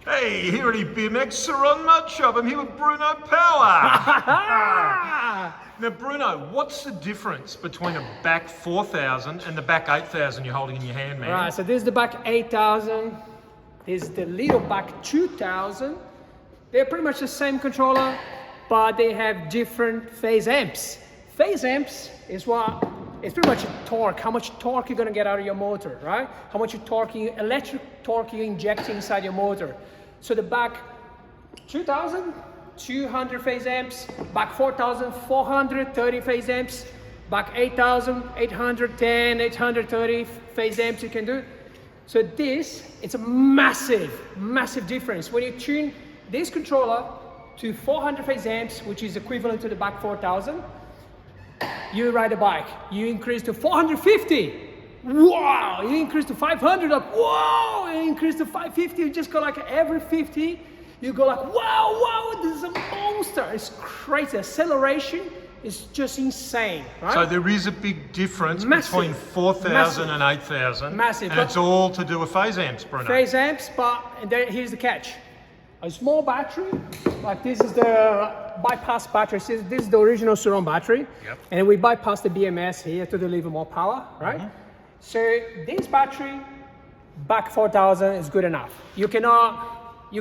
Hey, here at EBMX Surron Mud Shop. I'm here with Bruno Power. Now, Bruno, what's the difference between a BAC8000 and the BAC8000 you're holding in your hand, man? Right, so this is the BAC8000. This is the little BAC2000. They're pretty much the same controller, but they have different phase amps. Phase amps is what it's pretty much torque, how much torque you're gonna get out of your motor, right? How much electric torque you inject inside your motor. So the BAC2000, 200 phase amps, BAC4000, 430 phase amps, BAC8000, 810, 830 phase amps you can do. So it's a massive, massive difference. When you tune this controller to 400 phase amps, which is equivalent to the BAC4000, you ride a bike, you increase to 450, wow, you increase to 500, like, whoa, you increase to 550, you just go like every 50, you go like, wow, this is a monster, it's crazy, acceleration is just insane, right? So there is a big difference between 4,000 and 8,000. Massive. And it's all to do with phase amps, Bruno. Phase amps, and here's the catch. A small battery, like this is the bypass battery. This is the original Surron battery. Yep. And we bypass the BMS here to deliver more power, right? So this battery, BAC4000 is good enough. You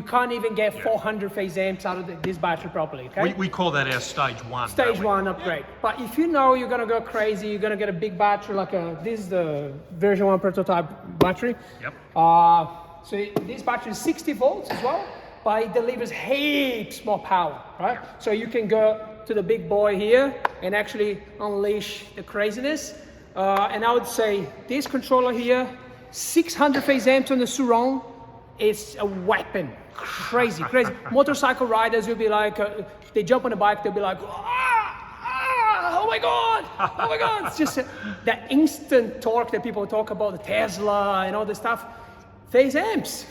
can't even get 400 phase amps out of this battery properly, okay? We call that our stage one. Stage one upgrade. But if you know you're gonna go crazy, you're gonna get a big battery, this is the version 1 prototype battery. Yep. So this battery is 60 volts as well, but it delivers heaps more power, right? So you can go to the big boy here and actually unleash the craziness. And I would say this controller here, 600 phase amps on the Surron, it's a weapon. Crazy. Motorcycle riders will be like, they jump on a bike, they'll be like, oh my God. It's just that instant torque that people talk about, the Tesla and all this stuff. Phase amps.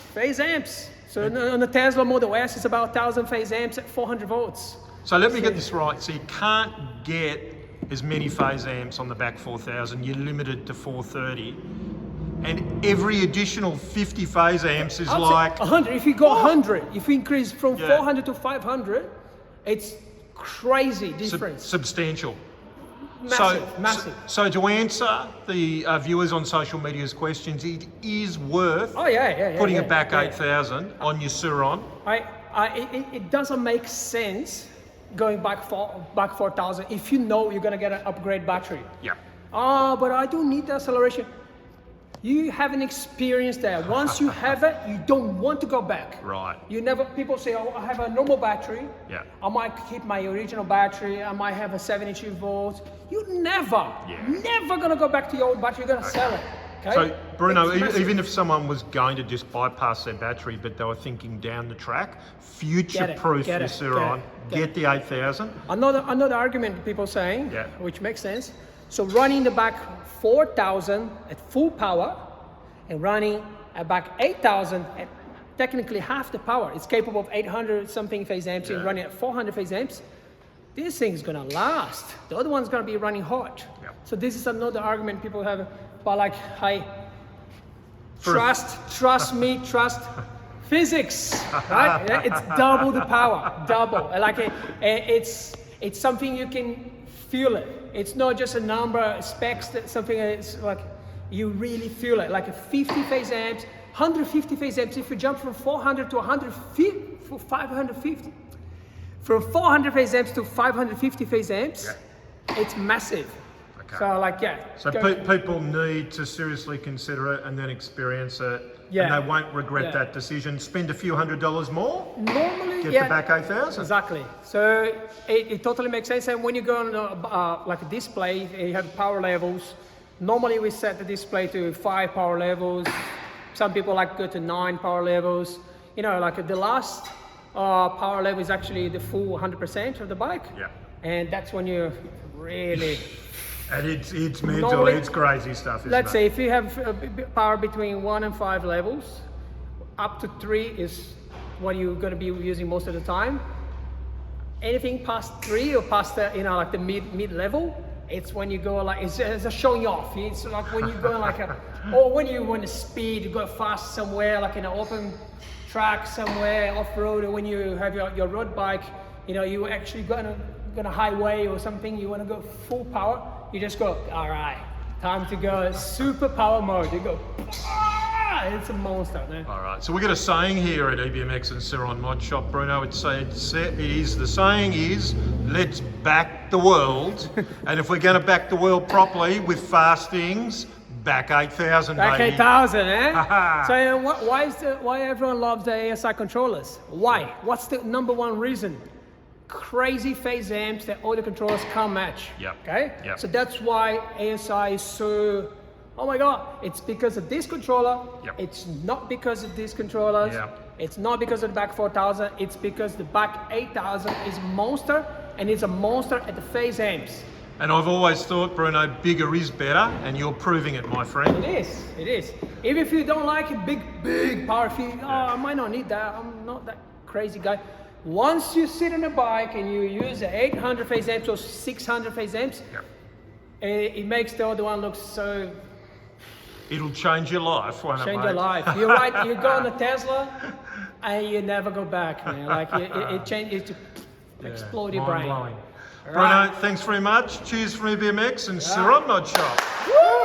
So on the Tesla Model S, it's about 1,000 phase amps at 400 volts. So let me get this right. So you can't get as many phase amps on the BAC4000. You're limited to 430. And every additional 50 phase amps is like 100. If you go 100, if you increase from 400 to 500, it's crazy difference. Substantial. Massive. So to answer the viewers on social media's questions, it is worth putting a BAC8000 on your Surron. It doesn't make sense going back 4,000 if you know you're gonna get an upgrade battery. Yeah. But I don't need the acceleration. You haven't experienced that. Once you have it, you don't want to go back. Right. People say, oh, I have a normal battery. Yeah. I might keep my original battery. I might have a 72 volts. You never gonna go back to your old battery. You're gonna sell it. Okay? So Bruno, even if someone was going to just bypass their battery, but they were thinking down the track, future-proof your Surron, get the 8,000. Another argument people saying, which makes sense. So running the BAC4000 at full power and running a BAC8000 at technically half the power. It's capable of 800 something phase amps and running at 400 phase amps. This thing's gonna last. The other one's gonna be running hot. So this is another argument people have, but like, trust physics, right? It's double the power, double. Like it's something you can feel it. It's not just a number, specs, something that's like, you really feel it. Like a 50 phase amps, 150 phase amps, if you jump from 400 to 150, 550, from 400 phase amps to 550 phase amps, it's massive. Okay. So people need to seriously consider it and then experience it. And they won't regret that decision. Spend a few $100s more. Normally, get the BAC8000. Exactly. So it totally makes sense. And when you go on like a display, you have power levels. Normally we set the display to 5 power levels. Some people like to go to 9 power levels. You know, like the last power level is actually the full 100% of the bike. Yeah. And that's when you really. And it's mental, normally, it's crazy stuff, let's say if you have power between 1 and 5 levels, up to 3 is what you're going to be using most of the time. Anything past 3 or past the, like the mid level, It's when you go like, it's a showing off. It's like when you go like or when you want to speed, you go fast somewhere, like in an open track somewhere, off-road, or when you have your road bike, you know, you actually go on a highway or something, you want to go full power, you just go, all right, time to go super power mode. You go, it's a monster, man. All right, so we got a saying here at EBMX and Ciron Mod Shop, Bruno. The saying is, let's back the world. And if we're going to back the world properly with fast things, BAC8000, BAC baby. 8000, eh? So why everyone loves the ASI controllers? Why? What's the number one reason? Crazy phase amps that all the controllers can't match. Yep. Okay? Yep. So that's why ASI is so, oh my God, it's because of this controller. Yep. It's not because of these controllers. Yep. It's not because of the BAC4000. It's because the BAC8000 is a monster, and it's a monster at the phase amps. And I've always thought, Bruno, bigger is better, and you're proving it, my friend. It is, it is. Even if you don't like a big power feed, oh, I might not need that. I'm not that crazy guy. Once you sit on a bike and you use the 800 phase amps or 600 phase amps, Yep. it makes the other one look so... It'll change your life, won't it, Change mate? your life. You're right, you go on a Tesla and you never go back, man. Like it changes, to explode your brain. Mind-blowing. Right. Bruno, thanks very much. Cheers from EBMX and Ciron Mod Shop. Woo!